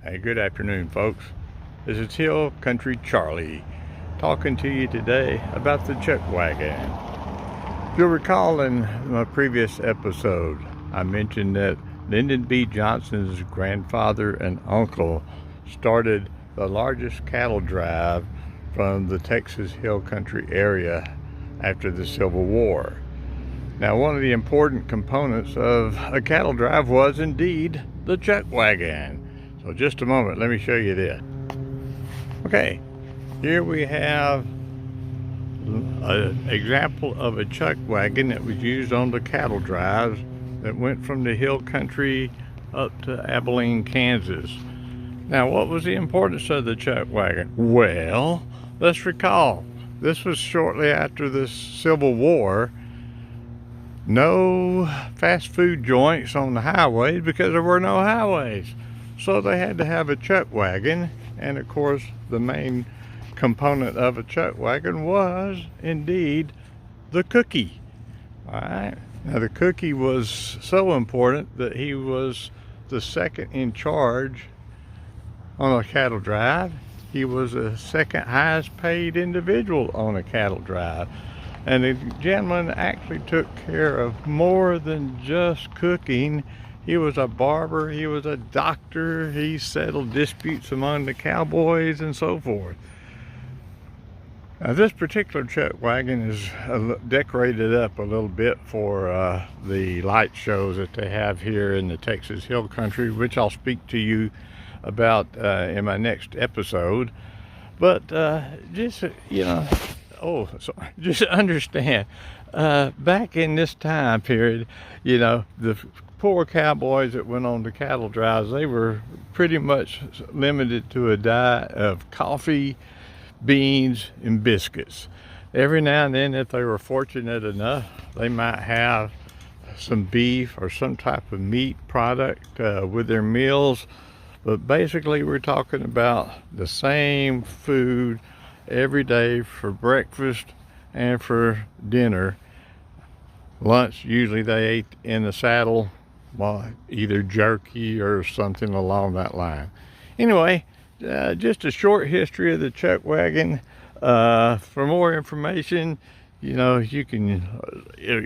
Hey, good afternoon, folks. This is Hill Country Charlie talking to you today about the Chuckwagon. If you'll recall in my previous episode, I mentioned that Lyndon B. Johnson's grandfather and uncle started the largest cattle drive from the Texas Hill Country area after the Civil War. Now, one of the important components of a cattle drive was indeed the Chuckwagon. So just a moment, let me show you this. Okay, here we have an example of a Chuckwagon that was used on the cattle drives that went from the hill country up to Abilene, Kansas. Now, what was the importance of the Chuckwagon? Well, let's recall, this was shortly after the Civil War. No fast food joints on the highways because there were no highways. So they had to have a Chuckwagon, and of course the main component of a Chuckwagon was indeed the cookie. All right. Now the cookie was so important that he was the second in charge on a cattle drive. He was the second highest paid individual on a cattle drive. And the gentleman actually took care of more than just cooking. He was a barber, he was a doctor, he settled disputes among the cowboys and so forth. Now this particular Chuckwagon is decorated up a little bit for the light shows that they have here in the Texas Hill Country, which I'll speak to you about in my next episode. But just, just understand, back in this time period, the poor cowboys that went on the cattle drives, they were pretty much limited to a diet of coffee, beans, and biscuits. Every now and then, if they were fortunate enough, they might have some beef or some type of meat product with their meals. But basically, we're talking about the same food every day for breakfast and for dinner. Lunch, usually they ate in the saddle, either jerky or something along that line. Anyway, just a short history of the Chuckwagon. For more information, you can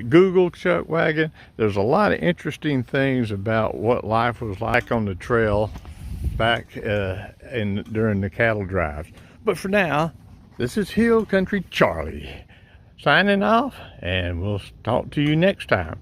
Google Chuckwagon. There's a lot of interesting things about what life was like on the trail back during the cattle drives. But for now, this is Hill Country Charlie signing off, and we'll talk to you next time.